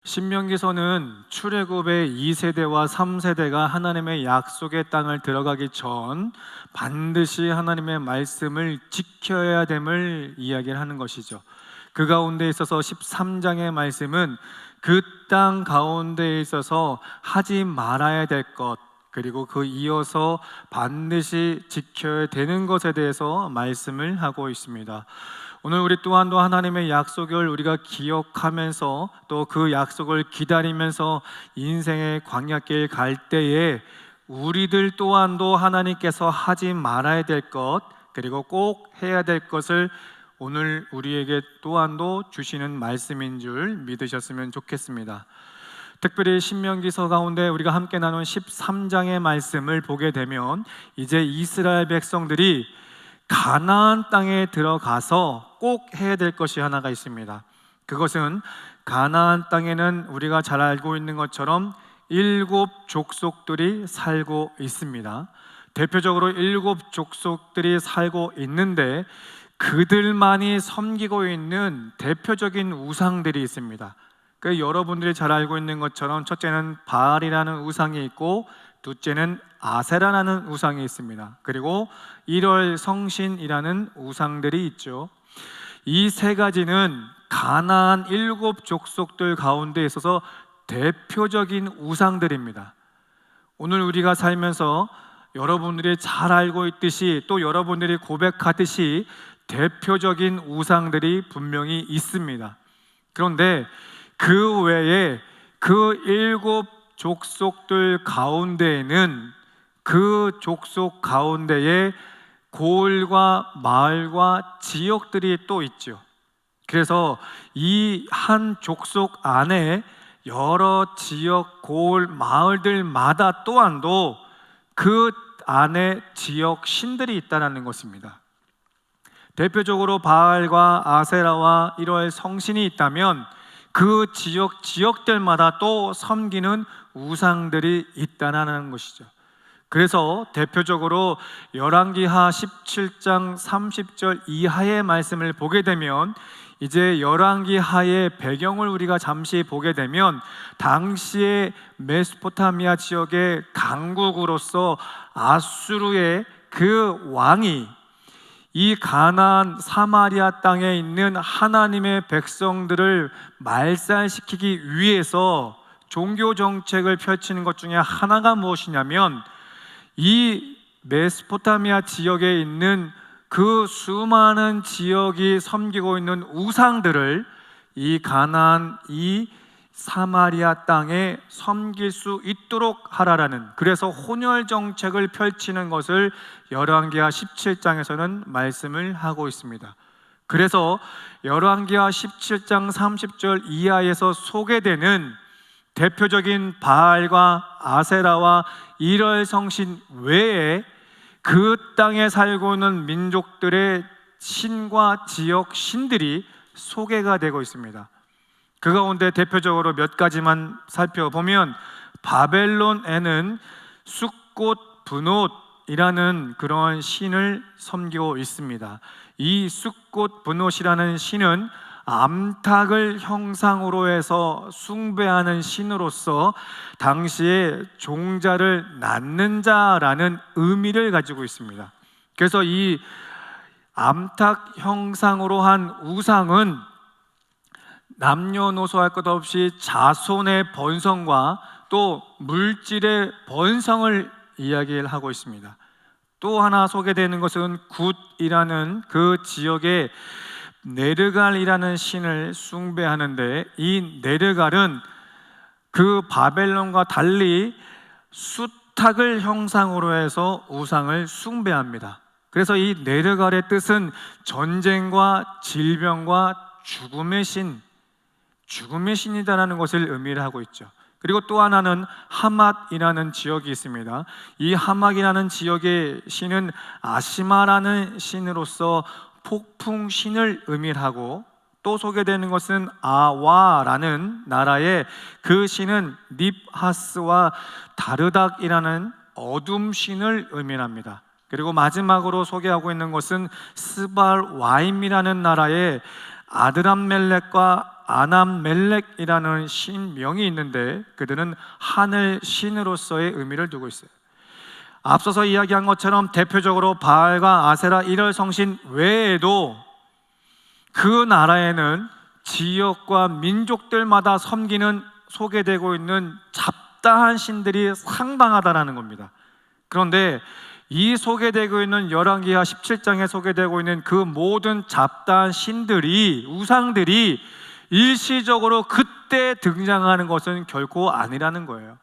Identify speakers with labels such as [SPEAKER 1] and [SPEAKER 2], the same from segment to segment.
[SPEAKER 1] 신명기서는 출애굽의 2세대와 3세대가 하나님의 약속의 땅을 들어가기 전 반드시 하나님의 말씀을 지켜야 됨을 이야기를 하는 것이죠. 그 가운데 있어서 13장의 말씀은 그 땅 가운데에 있어서 하지 말아야 될 것, 그리고 그 이어서 반드시 지켜야 되는 것에 대해서 말씀을 하고 있습니다. 오늘 우리 또한도 하나님의 약속을 우리가 기억하면서 또 그 약속을 기다리면서 인생의 광야길 갈 때에 우리들 또한도 하나님께서 하지 말아야 될 것, 그리고 꼭 해야 될 것을 오늘 우리에게 또한도 주시는 말씀인 줄 믿으셨으면 좋겠습니다. 특별히 신명기서 가운데 우리가 함께 나눈 13장의 말씀을 보게 되면 이제 이스라엘 백성들이 가나안 땅에 들어가서 꼭 해야 될 것이 하나가 있습니다. 그것은 가나안 땅에는 우리가 잘 알고 있는 것처럼 7 족속들이 살고 있습니다. 대표적으로 7 족속들이 살고 있는데 그들만이 섬기고 있는 대표적인 우상들이 있습니다. 여러분들이 잘 알고 있는 것처럼 첫째는 바알이라는 우상이 있고, 둘째는 아세라라는 우상이 있습니다. 그리고 1월 성신이라는 우상들이 있죠. 이 세 가지는 가나안 7 족속들 가운데 있어서 대표적인 우상들입니다. 오늘 우리가 살면서 여러분들이 잘 알고 있듯이, 또 여러분들이 고백하듯이 대표적인 우상들이 분명히 있습니다. 그런데 그 외에 그 7 족속들 가운데에는 그 족속 가운데에 고을과 마을과 지역들이 또 있죠. 그래서 이 한 족속 안에 여러 지역, 고을, 마을들마다 또한도 그 안에 지역 신들이 있다는 것입니다. 대표적으로 바알과 아세라와 1월 성신이 있다면 그 지역들마다 또 섬기는 우상들이 있다는 것이죠. 그래서 대표적으로 열왕기하 17장 30절 이하의 말씀을 보게 되면, 이제 열왕기하의 배경을 우리가 잠시 보게 되면 당시의 메소포타미아 지역의 강국으로서 아수르의 그 왕이 이 가나안 사마리아 땅에 있는 하나님의 백성들을 말살시키기 위해서 종교 정책을 펼치는 것 중에 하나가 무엇이냐면, 이 메소포타미아 지역에 있는 그 수많은 지역이 섬기고 있는 우상들을 이 가나안, 이 사마리아 땅에 섬길 수 있도록 하라라는, 그래서 혼혈 정책을 펼치는 것을 열왕기하 17장에서는 말씀을 하고 있습니다. 그래서 열왕기하 17장 30절 이하에서 소개되는 대표적인 바알과 아세라와 1월 성신 외에 그 땅에 살고 있는 민족들의 신과 지역 신들이 소개가 되고 있습니다. 그 가운데 대표적으로 몇 가지만 살펴보면, 바벨론에는 숫꽃 브노트이라는 그런 신을 섬기고 있습니다. 이 숫꽃 브노트이라는 신은 암탉을 형상으로 해서 숭배하는 신으로서 당시에 종자를 낳는 자라는 의미를 가지고 있습니다. 그래서 이 암탉 형상으로 한 우상은 남녀노소 할 것 없이 자손의 번성과 또 물질의 번성을 이야기를 하고 있습니다. 또 하나 소개되는 것은 굿이라는 그 지역의 네르갈이라는 신을 숭배하는데, 이 네르갈은 그 바벨론과 달리 수탉을 형상으로 해서 우상을 숭배합니다. 그래서 이 네르갈의 뜻은 전쟁과 질병과 죽음의 신이다라는 것을 의미를 하고 있죠. 그리고 또 하나는 하맛이라는 지역이 있습니다. 이 하맛이라는 지역의 신은 아시마라는 신으로서 폭풍신을 의미를 하고, 또 소개되는 것은 아와라는 나라의 그 신은 닙하스와 다르닥이라는 어둠신을 의미합니다. 그리고 마지막으로 소개하고 있는 것은 스발와임이라는 나라의 아드람멜렉과 아남멜렉이라는 신명이 있는데 그들은 하늘 신으로서의 의미를 두고 있어요. 앞서서 이야기한 것처럼 대표적으로 바알과 아세라 일월 성신 외에도 그 나라에는 지역과 민족들마다 섬기는 소개되고 있는 잡다한 신들이 상당하다라는 겁니다. 그런데 이 소개되고 있는 열왕기하 17장에 소개되고 있는 그 모든 잡다한 신들이, 우상들이 일시적으로 그때 등장하는 것은 결코 아니라는 거예요.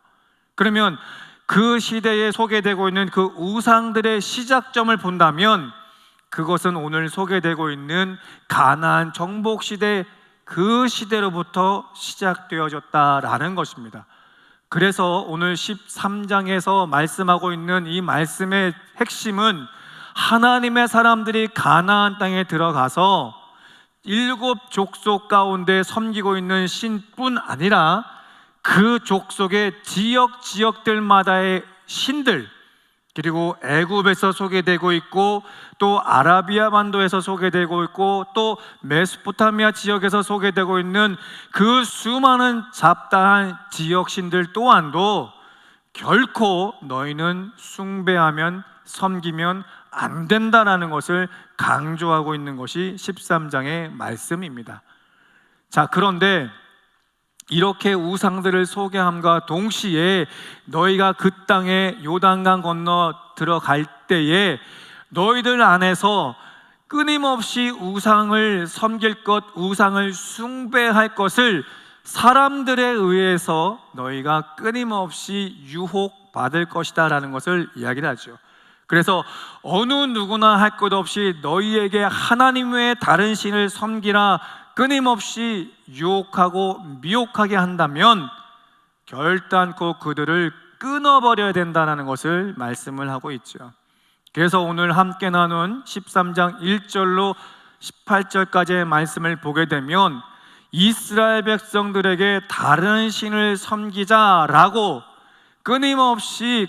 [SPEAKER 1] 그러면 그 시대에 소개되고 있는 그 우상들의 시작점을 본다면 그것은 오늘 소개되고 있는 가나안 정복 시대, 그 시대로부터 시작되어졌다라는 것입니다. 그래서 오늘 13장에서 말씀하고 있는 이 말씀의 핵심은 하나님의 사람들이 가나안 땅에 들어가서 7 족속 가운데 섬기고 있는 신뿐 아니라 그 족속의 지역들마다의 신들, 그리고 애굽에서 소개되고 있고 또 아라비아 반도에서 소개되고 있고 또 메소포타미아 지역에서 소개되고 있는 그 수많은 잡다한 지역신들 또한도 결코 너희는 숭배하면 섬기면 안 된다라는 것을 강조하고 있는 것이 13장의 말씀입니다. 자, 그런데 이렇게 우상들을 소개함과 동시에 너희가 그 땅에 요단강 건너 들어갈 때에 너희들 안에서 끊임없이 우상을 섬길 것, 우상을 숭배할 것을 사람들에 의해서 너희가 끊임없이 유혹받을 것이다 라는 것을 이야기를 하죠. 그래서 어느 누구나 할 것 없이 너희에게 하나님 외에 다른 신을 섬기라 끊임없이 유혹하고 미혹하게 한다면 결단코 그들을 끊어버려야 된다는 것을 말씀을 하고 있죠. 그래서 오늘 함께 나눈 13장 1절로 18절까지의 말씀을 보게 되면 이스라엘 백성들에게 다른 신을 섬기자라고 끊임없이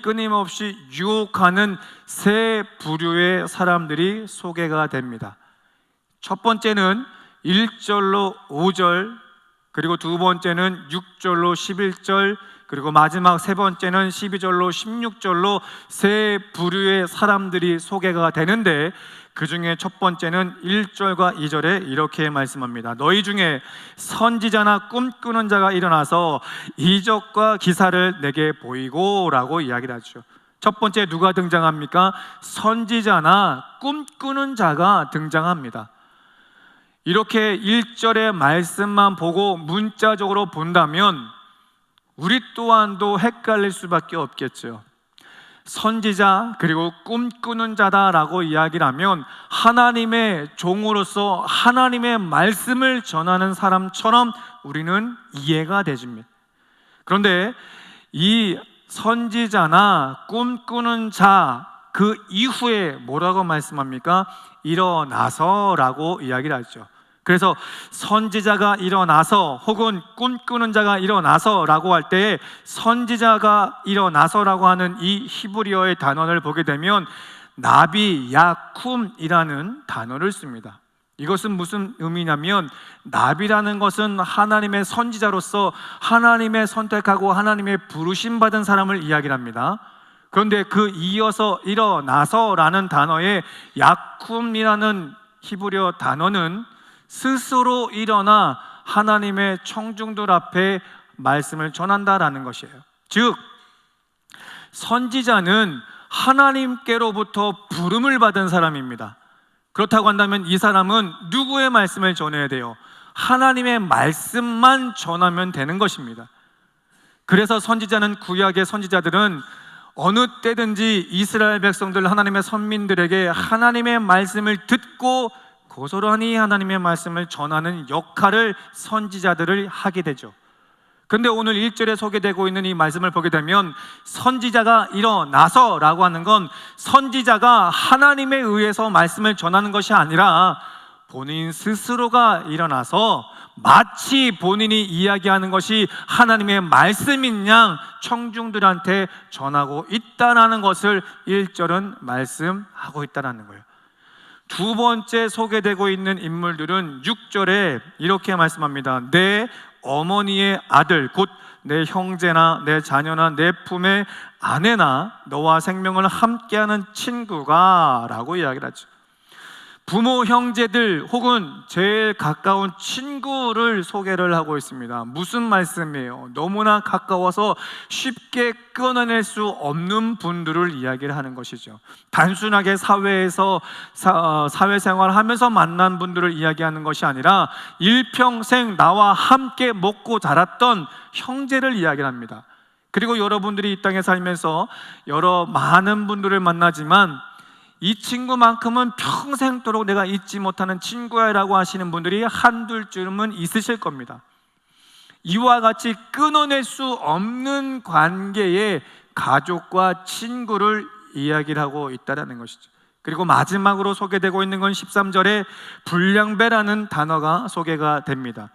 [SPEAKER 1] 유혹하는 세 부류의 사람들이 소개가 됩니다. 첫 번째는 1절로 5절, 그리고 두 번째는 6절로 11절, 그리고 마지막 세 번째는 12절로 16절로 세 부류의 사람들이 소개가 되는데 그 중에 첫 번째는 1절과 2절에 이렇게 말씀합니다. 너희 중에 선지자나 꿈꾸는 자가 일어나서 이적과 기사를 내게 보이고 라고 이야기를 하죠. 첫 번째 누가 등장합니까? 선지자나 꿈꾸는 자가 등장합니다. 이렇게 1절의 말씀만 보고 문자적으로 본다면 우리 또한도 헷갈릴 수밖에 없겠죠. 선지자 그리고 꿈꾸는 자다라고 이야기를 하면 하나님의 종으로서 하나님의 말씀을 전하는 사람처럼 우리는 이해가 되집니다. 그런데 이 선지자나 꿈꾸는 자 그 이후에 뭐라고 말씀합니까? 일어나서라고 이야기를 하죠. 그래서 선지자가 일어나서 혹은 꿈꾸는 자가 일어나서라고 할 때 선지자가 일어나서라고 하는 이 히브리어의 단어를 보게 되면 나비 야쿰이라는 단어를 씁니다. 이것은 무슨 의미냐면 나비라는 것은 하나님의 선지자로서 하나님의 선택하고 하나님의 부르심 받은 사람을 이야기를 합니다. 그런데 그 이어서 일어나서라는 단어의 야쿰이라는 히브리어 단어는 스스로 일어나 하나님의 청중들 앞에 말씀을 전한다라는 것이에요. 즉 선지자는 하나님께로부터 부름을 받은 사람입니다. 그렇다고 한다면 이 사람은 누구의 말씀을 전해야 돼요? 하나님의 말씀만 전하면 되는 것입니다. 그래서 선지자는 구약의 선지자들은 어느 때든지 이스라엘 백성들 하나님의 선민들에게 하나님의 말씀을 듣고 고스란히 하나님의 말씀을 전하는 역할을 선지자들을 하게 되죠. 그런데 오늘 1절에 소개되고 있는 이 말씀을 보게 되면 선지자가 일어나서라고 하는 건 선지자가 하나님에 의해서 말씀을 전하는 것이 아니라 본인 스스로가 일어나서 마치 본인이 이야기하는 것이 하나님의 말씀인 양 청중들한테 전하고 있다는 것을 1절은 말씀하고 있다는 거예요. 두 번째 소개되고 있는 인물들은 6절에 이렇게 말씀합니다. 내 어머니의 아들, 곧 내 형제나 내 자녀나 내 품의 아내나 너와 생명을 함께하는 친구가 라고 이야기를 하죠. 부모, 형제들 혹은 제일 가까운 친구를 소개를 하고 있습니다. 무슨 말씀이에요? 너무나 가까워서 쉽게 끊어낼 수 없는 분들을 이야기를 하는 것이죠. 단순하게 사회에서 사회생활을 하면서 만난 분들을 이야기하는 것이 아니라 일평생 나와 함께 먹고 자랐던 형제를 이야기를 합니다. 그리고 여러분들이 이 땅에 살면서 여러 많은 분들을 만나지만 이 친구만큼은 평생도록 내가 잊지 못하는 친구야 라고 하시는 분들이 한둘쯤은 있으실 겁니다. 이와 같이 끊어낼 수 없는 관계의 가족과 친구를 이야기를 하고 있다는 것이죠. 그리고 마지막으로 소개되고 있는 건 13절에 불량배라는 단어가 소개가 됩니다.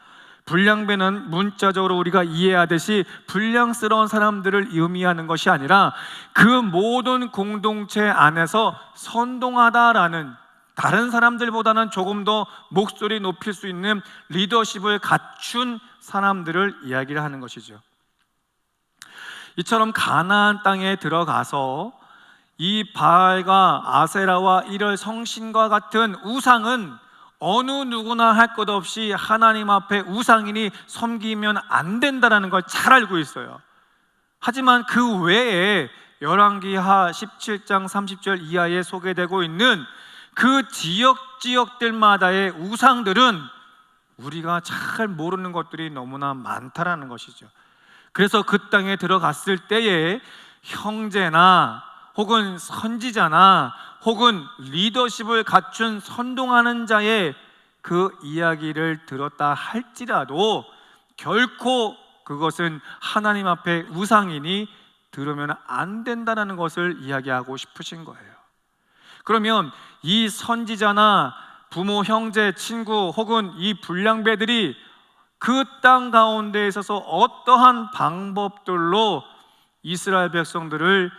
[SPEAKER 1] 불량배는 문자적으로 우리가 이해하듯이 불량스러운 사람들을 의미하는 것이 아니라 그 모든 공동체 안에서 선동하다라는, 다른 사람들보다는 조금 더 목소리 높일 수 있는 리더십을 갖춘 사람들을 이야기를 하는 것이죠. 이처럼 가나안 땅에 들어가서 이 바알과 아세라와 이럴 성신과 같은 우상은 어느 누구나 할 것 없이 하나님 앞에 우상이니 섬기면 안 된다는 걸 잘 알고 있어요. 하지만 그 외에 열왕기하 17장 30절 이하에 소개되고 있는 그 지역들마다의 우상들은 우리가 잘 모르는 것들이 너무나 많다라는 것이죠. 그래서 그 땅에 들어갔을 때에 형제나 혹은 선지자나 혹은 리더십을 갖춘 선동하는 자의 그 이야기를 들었다 할지라도 결코 그것은 하나님 앞에 우상이니 들으면 안 된다는 것을 이야기하고 싶으신 거예요. 그러면 이 선지자나 부모, 형제, 친구 혹은 이 불량배들이 그 땅 가운데 있어서 어떠한 방법들로 이스라엘 백성들을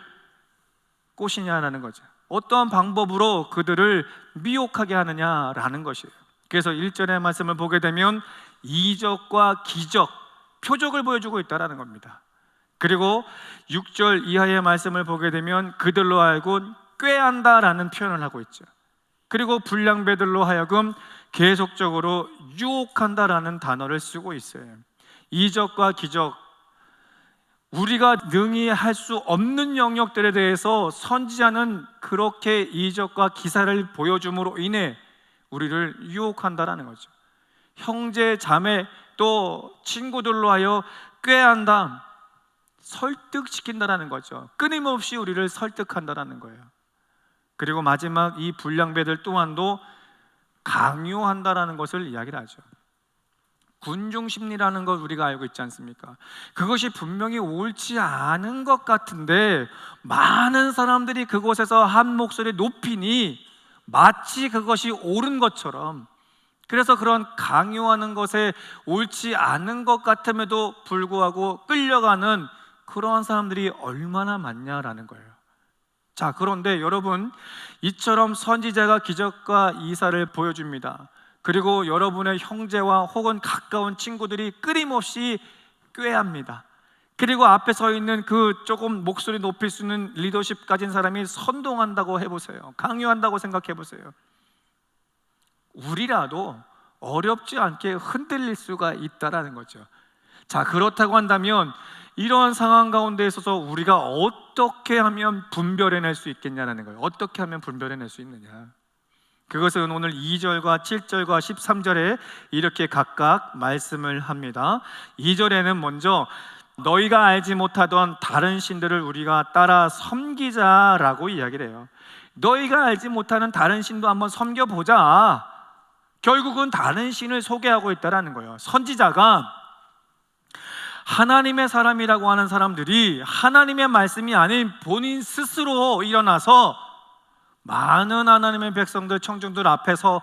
[SPEAKER 1] 꼬시냐라는 거죠. 어떠한 방법으로 그들을 미혹하게 하느냐라는 것이에요. 그래서 1절의 말씀을 보게 되면 이적과 기적, 표적을 보여주고 있다는 겁니다. 그리고 6절 이하의 말씀을 보게 되면 그들로 하여금 꾀한다라는 표현을 하고 있죠. 그리고 불량배들로 하여금 계속적으로 유혹한다라는 단어를 쓰고 있어요. 이적과 기적, 우리가 능히 할 수 없는 영역들에 대해서 선지자는 그렇게 이적과 기사를 보여줌으로 인해 우리를 유혹한다라는 거죠. 형제, 자매 또 친구들로 하여 꾀한다, 설득시킨다라는 거죠. 끊임없이 우리를 설득한다라는 거예요. 그리고 마지막 이 불량배들 또한도 강요한다라는 것을 이야기를 하죠. 군중심리라는 걸 우리가 알고 있지 않습니까? 그것이 분명히 옳지 않은 것 같은데 많은 사람들이 그곳에서 한 목소리 높이니 마치 그것이 옳은 것처럼, 그래서 그런 강요하는 것에 옳지 않은 것 같음에도 불구하고 끌려가는 그러한 사람들이 얼마나 많냐라는 거예요. 자, 그런데 여러분, 이처럼 선지자가 기적과 이사를 보여줍니다. 그리고 여러분의 형제와 혹은 가까운 친구들이 끊임없이 꾀합니다. 그리고 앞에 서 있는 그 조금 목소리 높일 수 있는 리더십 가진 사람이 선동한다고 해보세요. 강요한다고 생각해보세요. 우리라도 어렵지 않게 흔들릴 수가 있다는 거죠. 자, 그렇다고 한다면 이러한 상황 가운데 있어서 우리가 어떻게 하면 분별해낼 수 있겠냐는 거예요. 어떻게 하면 분별해낼 수 있느냐. 그것은 오늘 2절과 7절과 13절에 이렇게 각각 말씀을 합니다. 2절에는 먼저 너희가 알지 못하던 다른 신들을 우리가 따라 섬기자라고 이야기를 해요. 너희가 알지 못하는 다른 신도 한번 섬겨보자. 결국은 다른 신을 소개하고 있다는 거예요. 선지자가 하나님의 사람이라고 하는 사람들이 하나님의 말씀이 아닌 본인 스스로 일어나서 많은 하나님의 백성들, 청중들 앞에서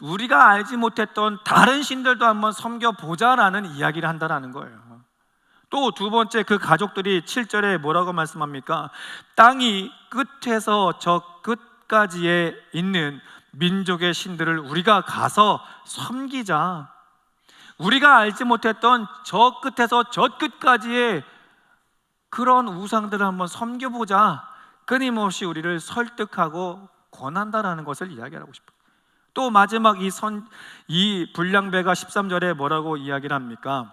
[SPEAKER 1] 우리가 알지 못했던 다른 신들도 한번 섬겨보자라는 이야기를 한다는 거예요. 또 두 번째, 그 가족들이 7절에 뭐라고 말씀합니까? 땅이 끝에서 저 끝까지 끝까지에 있는 민족의 신들을 우리가 가서 섬기자. 우리가 알지 못했던 저 끝에서 저 끝까지의 그런 우상들을 한번 섬겨보자. 끊임없이 우리를 설득하고 권한다라는 것을 이야기하고 싶어요. 또 마지막 이 불량배가 13절에 뭐라고 이야기를 합니까?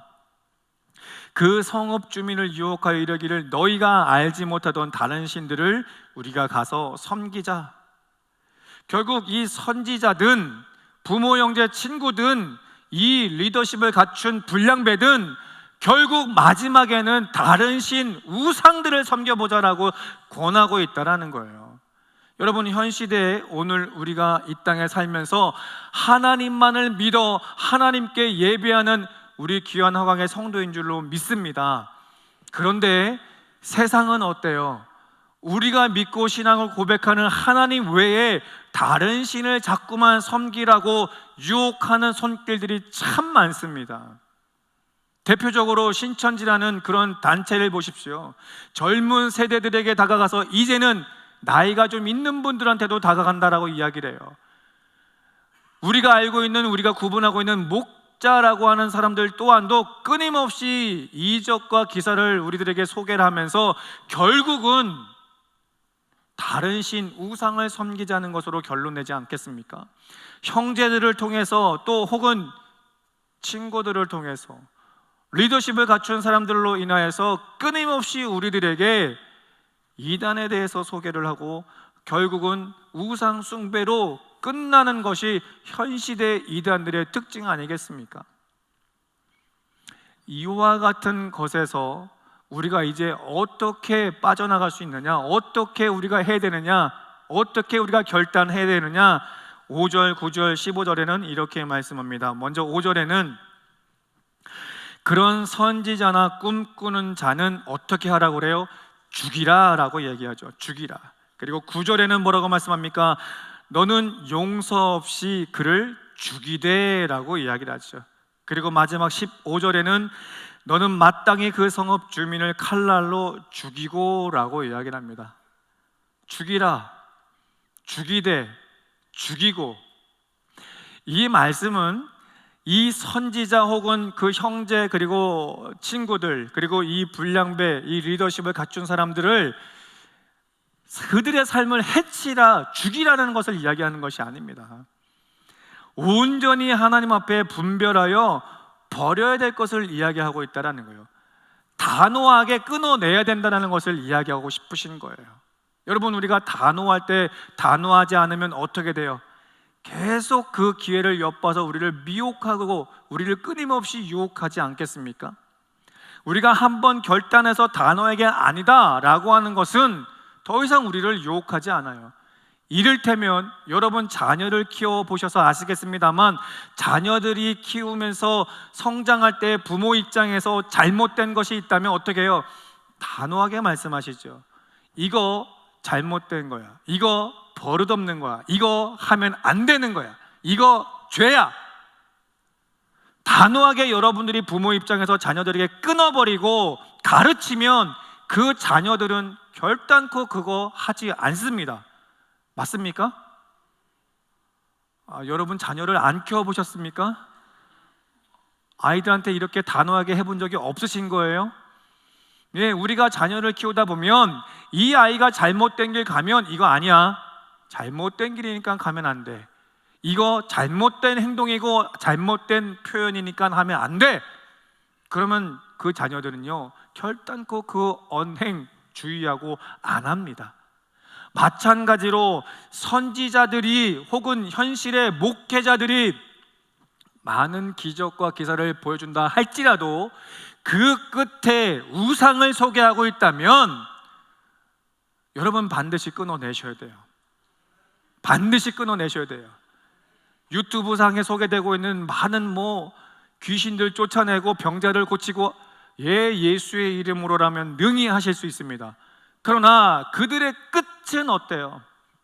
[SPEAKER 1] 그 성읍 주민을 유혹하여 이르기를 너희가 알지 못하던 다른 신들을 우리가 가서 섬기자. 결국 이 선지자든 부모 형제 친구든 이 리더십을 갖춘 불량배든 결국 마지막에는 다른 신 우상들을 섬겨보자라고 권하고 있다라는 거예요. 여러분, 현 시대에 오늘 우리가 이 땅에 살면서 하나님만을 믿어 하나님께 예배하는 우리 귀한 화강의 성도인 줄로 믿습니다. 그런데 세상은 어때요? 우리가 믿고 신앙을 고백하는 하나님 외에 다른 신을 자꾸만 섬기라고 유혹하는 손길들이 참 많습니다. 대표적으로 신천지라는 그런 단체를 보십시오. 젊은 세대들에게 다가가서 이제는 나이가 좀 있는 분들한테도 다가간다라고 이야기를 해요. 우리가 알고 있는, 우리가 구분하고 있는 목자라고 하는 사람들 또한도 끊임없이 이적과 기사를 우리들에게 소개를 하면서 결국은 다른 신 우상을 섬기자는 것으로 결론 내지 않겠습니까? 형제들을 통해서 또 혹은 친구들을 통해서 리더십을 갖춘 사람들로 인하여서 끊임없이 우리들에게 이단에 대해서 소개를 하고 결국은 우상 숭배로 끝나는 것이 현 시대 이단들의 특징 아니겠습니까? 이와 같은 것에서 우리가 이제 어떻게 빠져나갈 수 있느냐, 어떻게 우리가 해야 되느냐, 어떻게 우리가 결단해야 되느냐. 5절, 9절, 15절에는 이렇게 말씀합니다. 먼저 5절에는 그런 선지자나 꿈꾸는 자는 어떻게 하라고 그래요? 죽이라 라고 얘기하죠. 죽이라. 그리고 9절에는 뭐라고 말씀합니까? 너는 용서 없이 그를 죽이되 라고 이야기를 하죠. 그리고 마지막 15절에는 너는 마땅히 그 성읍 주민을 칼날로 죽이고 라고 이야기를 합니다. 죽이라, 죽이되, 죽이고. 이 말씀은 이 선지자 혹은 그 형제 그리고 친구들 그리고 이 불량배, 이 리더십을 갖춘 사람들을 그들의 삶을 해치라, 죽이라는 것을 이야기하는 것이 아닙니다. 온전히 하나님 앞에 분별하여 버려야 될 것을 이야기하고 있다는 거예요. 단호하게 끊어내야 된다는 것을 이야기하고 싶으신 거예요. 여러분, 우리가 단호할 때 단호하지 않으면 어떻게 돼요? 계속 그 기회를 엿봐서 우리를 미혹하고 우리를 끊임없이 유혹하지 않겠습니까? 우리가 한번 결단해서 단호하게 아니다 라고 하는 것은 더 이상 우리를 유혹하지 않아요. 이를테면 여러분 자녀를 키워보셔서 아시겠습니다만 자녀들이 키우면서 성장할 때 부모 입장에서 잘못된 것이 있다면 어떻게 해요? 단호하게 말씀하시죠. 이거 잘못된 거야, 이거 버릇없는 거야, 이거 하면 안 되는 거야, 이거 죄야. 단호하게 여러분들이 부모 입장에서 자녀들에게 끊어버리고 가르치면 그 자녀들은 결단코 그거 하지 않습니다. 맞습니까? 여러분 자녀를 안 키워보셨습니까? 아이들한테 이렇게 단호하게 해본 적이 없으신 거예요? 예, 우리가 자녀를 키우다 보면 이 아이가 잘못된 길 가면 이거 아니야, 잘못된 길이니까 가면 안 돼, 이거 잘못된 행동이고 잘못된 표현이니까 하면 안 돼. 그러면 그 자녀들은요 결단코 그 언행 주의하고 안 합니다. 마찬가지로 선지자들이 혹은 현실의 목회자들이 많은 기적과 기사를 보여준다 할지라도 그 끝에 우상을 소개하고 있다면 여러분 반드시 끊어내셔야 돼요. 반드시 끊어내셔야 돼요. 유튜브 상에 소개되고 있는 많은 귀신들 쫓아내고 병자를 고치고 예수의 이름으로라면 능히 하실 수 있습니다. 그러나 그들의 끝은 어때요?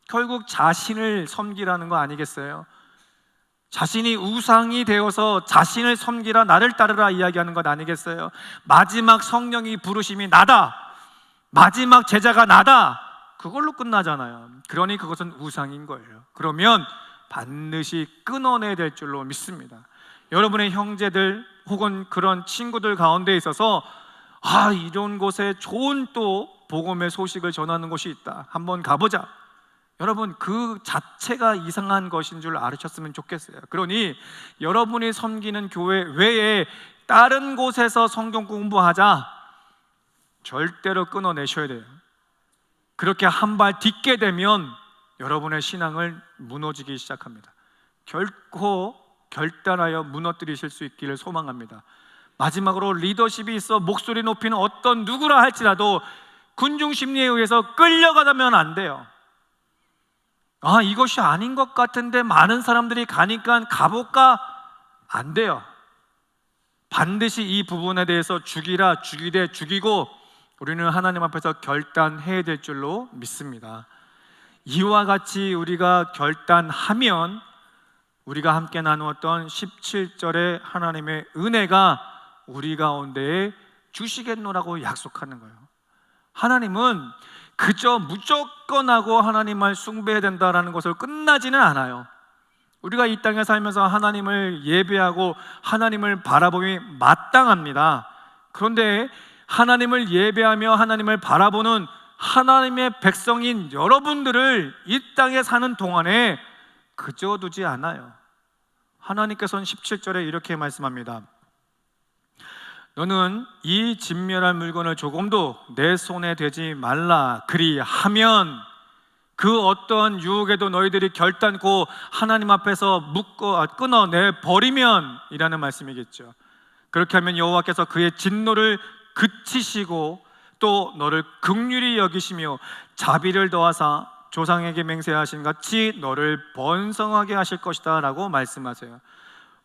[SPEAKER 1] 결국 자신을 섬기라는 거 아니겠어요? 자신이 우상이 되어서 자신을 섬기라, 나를 따르라 이야기하는 것 아니겠어요? 마지막 성령이 부르심이 나다, 마지막 제자가 나다, 그걸로 끝나잖아요. 그러니 그것은 우상인 거예요. 그러면 반드시 끊어내야 될 줄로 믿습니다. 여러분의 형제들 혹은 그런 친구들 가운데 있어서 이런 곳에 좋은 또 복음의 소식을 전하는 곳이 있다, 한번 가보자. 여러분, 그 자체가 이상한 것인 줄 알으셨으면 좋겠어요. 그러니 여러분이 섬기는 교회 외에 다른 곳에서 성경 공부하자, 절대로 끊어내셔야 돼요. 그렇게 한 발 딛게 되면 여러분의 신앙을 무너지기 시작합니다. 결코 결단하여 무너뜨리실 수 있기를 소망합니다. 마지막으로, 리더십이 있어 목소리 높이는 어떤 누구라 할지라도 군중 심리에 의해서 끌려가다면 안 돼요. 이것이 아닌 것 같은데 많은 사람들이 가니까 가볼까? 안 돼요. 반드시 이 부분에 대해서 죽이되 죽이고 우리는 하나님 앞에서 결단해야 될 줄로 믿습니다. 이와 같이 우리가 결단하면 우리가 함께 나누었던 17절의 하나님의 은혜가 우리 가운데에 주시겠노라고 약속하는 거예요. 하나님은 그저 무조건 하고 하나님을 숭배해야 된다라는 것으로 끝나지는 않아요. 우리가 이 땅에 살면서 하나님을 예배하고 하나님을 바라보기 마땅합니다. 그런데 하나님을 예배하며 하나님을 바라보는 하나님의 백성인 여러분들을 이 땅에 사는 동안에 그저 두지 않아요. 하나님께서는 17절에 이렇게 말씀합니다. 너는 이 진멸한 물건을 조금도 내 손에 대지 말라. 그리하면 그 어떤 유혹에도 너희들이 결단코 하나님 앞에서 끊어내 버리면 이라는 말씀이겠죠. 그렇게 하면 여호와께서 그의 진노를 그치시고 또 너를 긍휼히 여기시며 자비를 더하사 조상에게 맹세하신 같이 너를 번성하게 하실 것이다 라고 말씀하세요.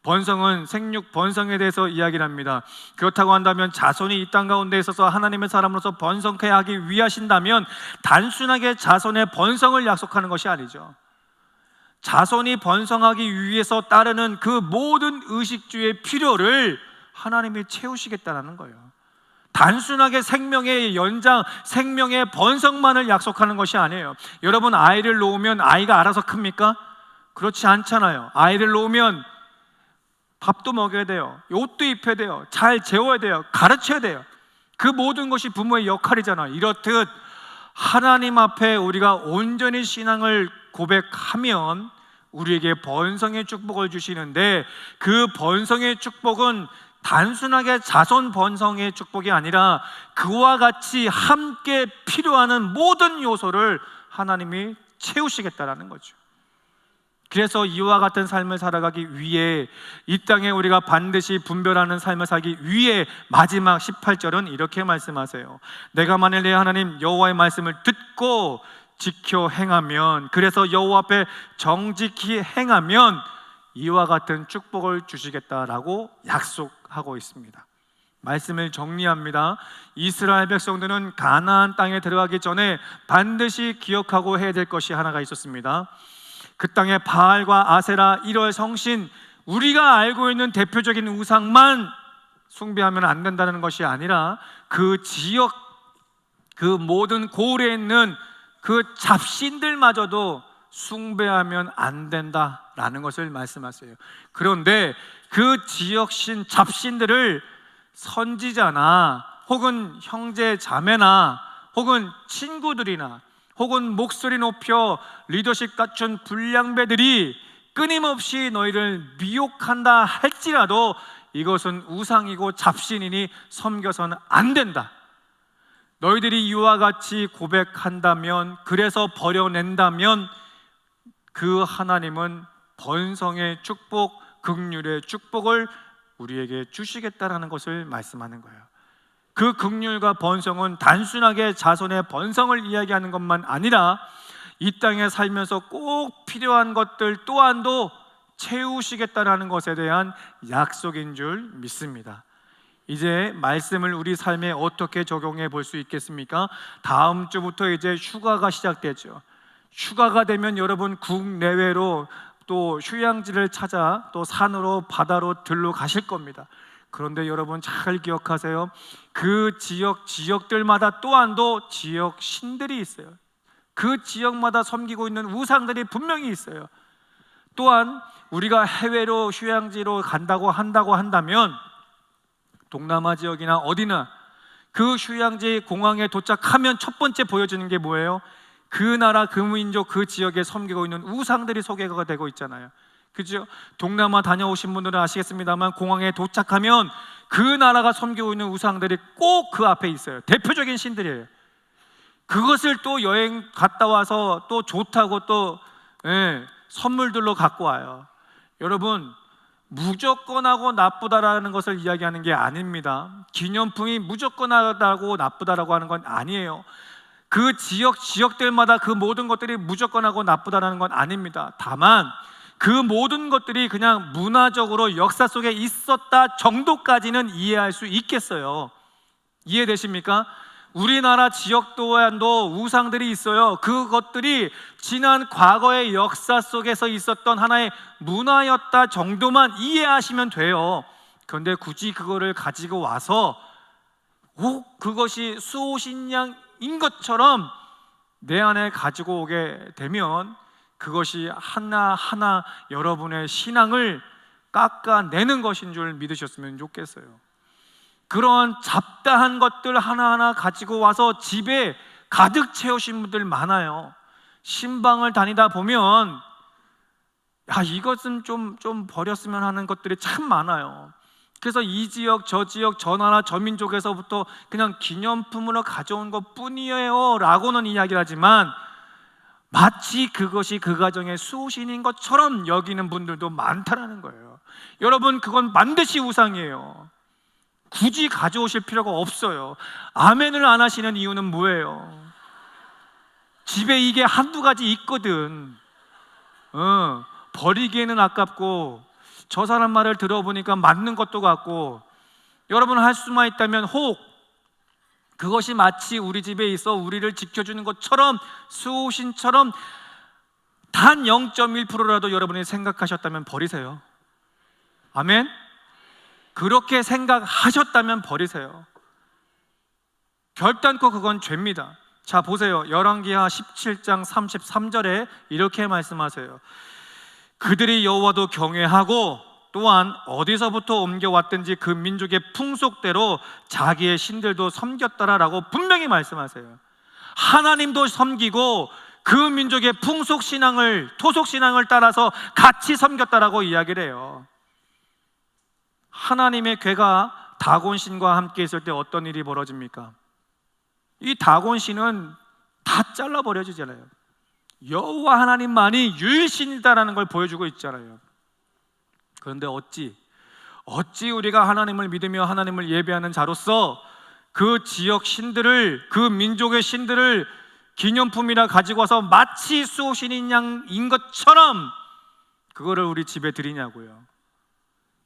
[SPEAKER 1] 번성은 생육 번성에 대해서 이야기를 합니다. 그렇다고 한다면 자손이 이 땅 가운데 있어서 하나님의 사람으로서 번성케 하기 위하신다면 단순하게 자손의 번성을 약속하는 것이 아니죠. 자손이 번성하기 위해서 따르는 그 모든 의식주의 필요를 하나님이 채우시겠다는 거예요. 단순하게 생명의 연장, 생명의 번성만을 약속하는 것이 아니에요. 여러분, 아이를 놓으면 아이가 알아서 큽니까? 그렇지 않잖아요. 아이를 놓으면 밥도 먹여야 돼요. 옷도 입혀야 돼요. 잘 재워야 돼요. 가르쳐야 돼요. 그 모든 것이 부모의 역할이잖아요. 이렇듯 하나님 앞에 우리가 온전히 신앙을 고백하면 우리에게 번성의 축복을 주시는데, 그 번성의 축복은 단순하게 자손 번성의 축복이 아니라 그와 같이 함께 필요한 모든 요소를 하나님이 채우시겠다라는 거죠. 그래서 이와 같은 삶을 살아가기 위해, 이 땅에 우리가 반드시 분별하는 삶을 살기 위해 마지막 18절은 이렇게 말씀하세요. 내가 만일 내 하나님 여호와의 말씀을 듣고 지켜 행하면, 그래서 여호와 앞에 정직히 행하면 이와 같은 축복을 주시겠다라고 약속하고 있습니다. 말씀을 정리합니다. 이스라엘 백성들은 가나안 땅에 들어가기 전에 반드시 기억하고 해야 될 것이 하나가 있었습니다. 그 땅에 바알과 아세라, 1월 성신, 우리가 알고 있는 대표적인 우상만 숭배하면 안 된다는 것이 아니라 그 지역, 그 모든 고을에 있는 그 잡신들마저도 숭배하면 안 된다라는 것을 말씀하세요. 그런데 그 지역신 잡신들을 선지자나 혹은 형제 자매나 혹은 친구들이나 혹은 목소리 높여 리더십 갖춘 불량배들이 끊임없이 너희를 미혹한다 할지라도 이것은 우상이고 잡신이니 섬겨서는 안 된다. 너희들이 이와 같이 고백한다면, 그래서 버려낸다면 그 하나님은 번성의 축복, 긍휼의 축복을 우리에게 주시겠다라는 것을 말씀하는 거예요. 그 긍휼과 번성은 단순하게 자손의 번성을 이야기하는 것만 아니라 이 땅에 살면서 꼭 필요한 것들 또한도 채우시겠다라는 것에 대한 약속인 줄 믿습니다. 이제 말씀을 우리 삶에 어떻게 적용해 볼 수 있겠습니까? 다음 주부터 이제 휴가가 시작되죠. 휴가가 되면 여러분 국내외로 또 휴양지를 찾아 또 산으로 바다로 들러 가실 겁니다. 그런데 여러분 잘 기억하세요. 그 지역들마다 또한도 지역 신들이 있어요. 그 지역마다 섬기고 있는 우상들이 분명히 있어요. 또한 우리가 해외로 휴양지로 한다고 한다면 동남아 지역이나 어디나 그 휴양지 공항에 도착하면 첫 번째 보여주는 게 뭐예요? 그 나라, 그 민족, 그 지역에 섬기고 있는 우상들이 소개가 되고 있잖아요. 그죠? 동남아 다녀오신 분들은 아시겠습니다만 공항에 도착하면 그 나라가 섬기고 있는 우상들이 꼭 그 앞에 있어요. 대표적인 신들이에요. 그것을 또 여행 갔다 와서 또 좋다고 또 선물들로 갖고 와요. 여러분, 무조건 하고 나쁘다라는 것을 이야기하는 게 아닙니다. 기념품이 무조건 하고 나쁘다라고 하는 건 아니에요. 그 지역들마다 그 모든 것들이 무조건 하고 나쁘다라는 건 아닙니다. 다만 그 모든 것들이 그냥 문화적으로 역사 속에 있었다 정도까지는 이해할 수 있겠어요. 이해되십니까? 우리나라 지역 또한도 우상들이 있어요. 그것들이 지난 과거의 역사 속에서 있었던 하나의 문화였다 정도만 이해하시면 돼요. 그런데 굳이 그거를 가지고 와서 그것이 수호신앙인 것처럼 내 안에 가지고 오게 되면 그것이 하나하나 여러분의 신앙을 깎아내는 것인 줄 믿으셨으면 좋겠어요. 그런 잡다한 것들 하나하나 가지고 와서 집에 가득 채우신 분들 많아요. 신방을 다니다 보면 이것은 좀 버렸으면 하는 것들이 참 많아요. 그래서 이 지역 저 지역 저 나라 저 민족에서부터 그냥 기념품으로 가져온 것 뿐이에요 라고는 이야기를 하지만 마치 그것이 그 가정의 수호신인 것처럼 여기는 분들도 많다라는 거예요. 여러분, 그건 반드시 우상이에요. 굳이 가져오실 필요가 없어요. 아멘을 안 하시는 이유는 뭐예요? 집에 이게 한두 가지 있거든. 버리기에는 아깝고 저 사람 말을 들어보니까 맞는 것도 같고, 여러분 할 수만 있다면 그것이 마치 우리 집에 있어 우리를 지켜주는 것처럼 수호신처럼 단 0.1%라도 여러분이 생각하셨다면 버리세요. 아멘? 그렇게 생각하셨다면 버리세요. 결단코 그건 죄입니다. 자, 보세요. 열왕기하 17장 33절에 이렇게 말씀하세요. 그들이 여호와도 경외하고 또한 어디서부터 옮겨왔든지 그 민족의 풍속대로 자기의 신들도 섬겼더라라고 분명히 말씀하세요. 하나님도 섬기고 그 민족의 풍속신앙을, 토속신앙을 따라서 같이 섬겼다라고 이야기를 해요. 하나님의 괴가 다곤신과 함께 있을 때 어떤 일이 벌어집니까? 이 다곤신은 다 잘라버려지잖아요. 여호와 하나님만이 유일신이다라는 걸 보여주고 있잖아요. 그런데 어찌 우리가 하나님을 믿으며 하나님을 예배하는 자로서 그 지역 신들을, 그 민족의 신들을 기념품이라 가지고 와서 마치 수호신인 양인 것처럼 그거를 우리 집에 드리냐고요.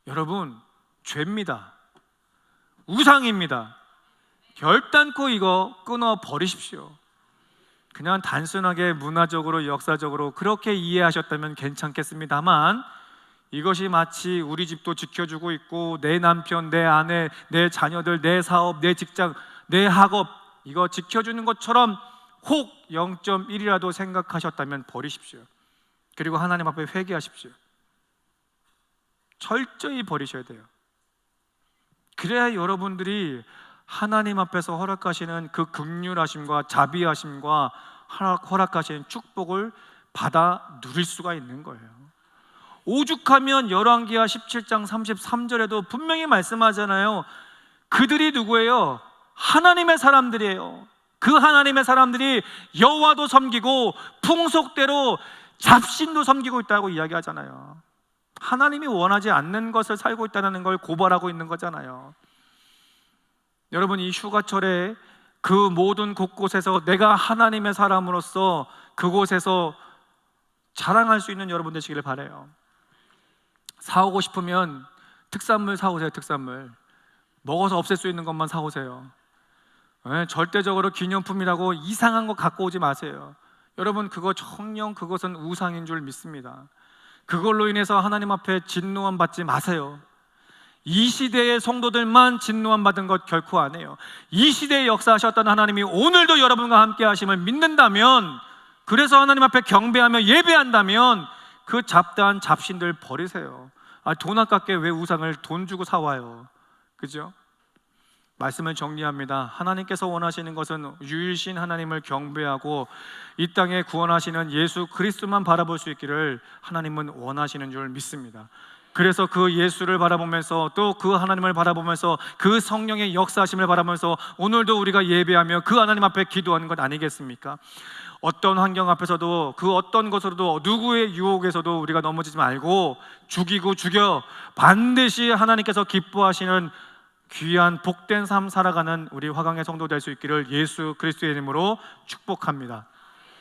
[SPEAKER 1] 여러분, 죄입니다. 우상입니다. 결단코 이거 끊어 버리십시오. 그냥 단순하게 문화적으로 역사적으로 그렇게 이해하셨다면 괜찮겠습니다만, 이것이 마치 우리 집도 지켜주고 있고 내 남편, 내 아내, 내 자녀들, 내 사업, 내 직장, 내 학업 이거 지켜주는 것처럼 혹 0.1이라도 생각하셨다면 버리십시오. 그리고 하나님 앞에 회개하십시오. 철저히 버리셔야 돼요. 그래야 여러분들이 하나님 앞에서 허락하시는 그 긍휼하심과 자비하심과 허락하시는 축복을 받아 누릴 수가 있는 거예요. 오죽하면 열왕기하 17장 33절에도 분명히 말씀하잖아요. 그들이 누구예요? 하나님의 사람들이에요. 그 하나님의 사람들이 여호와도 섬기고 풍속대로 잡신도 섬기고 있다고 이야기하잖아요. 하나님이 원하지 않는 것을 살고 있다는 걸 고발하고 있는 거잖아요. 여러분, 이 휴가철에 그 모든 곳곳에서 내가 하나님의 사람으로서 그곳에서 자랑할 수 있는 여러분 되시기를 바라요. 사오고 싶으면 특산물 사오세요. 특산물 먹어서 없앨 수 있는 것만 사오세요. 절대적으로 기념품이라고 이상한 거 갖고 오지 마세요. 여러분, 그거 정녕 그것은 우상인 줄 믿습니다. 그걸로 인해서 하나님 앞에 진노함 받지 마세요. 이 시대의 성도들만 진노함 받은 것 결코 아니에요. 이 시대에 역사하셨던 하나님이 오늘도 여러분과 함께 하심을 믿는다면 그래서 하나님 앞에 경배하며 예배한다면 그 잡다한 잡신들 버리세요. 돈 아깝게 왜 우상을 돈 주고 사와요? 그죠? 말씀을 정리합니다. 하나님께서 원하시는 것은 유일신 하나님을 경배하고 이 땅에 구원하시는 예수 그리스도만 바라볼 수 있기를 하나님은 원하시는 줄 믿습니다. 그래서 그 예수를 바라보면서 또 그 하나님을 바라보면서 그 성령의 역사하심을 바라보면서 오늘도 우리가 예배하며 그 하나님 앞에 기도하는 것 아니겠습니까? 어떤 환경 앞에서도 그 어떤 것으로도 누구의 유혹에서도 우리가 넘어지지 말고 죽이고 죽여 반드시 하나님께서 기뻐하시는 귀한 복된 삶 살아가는 우리 화강의 성도 될 수 있기를 예수 그리스도의 이름으로 축복합니다.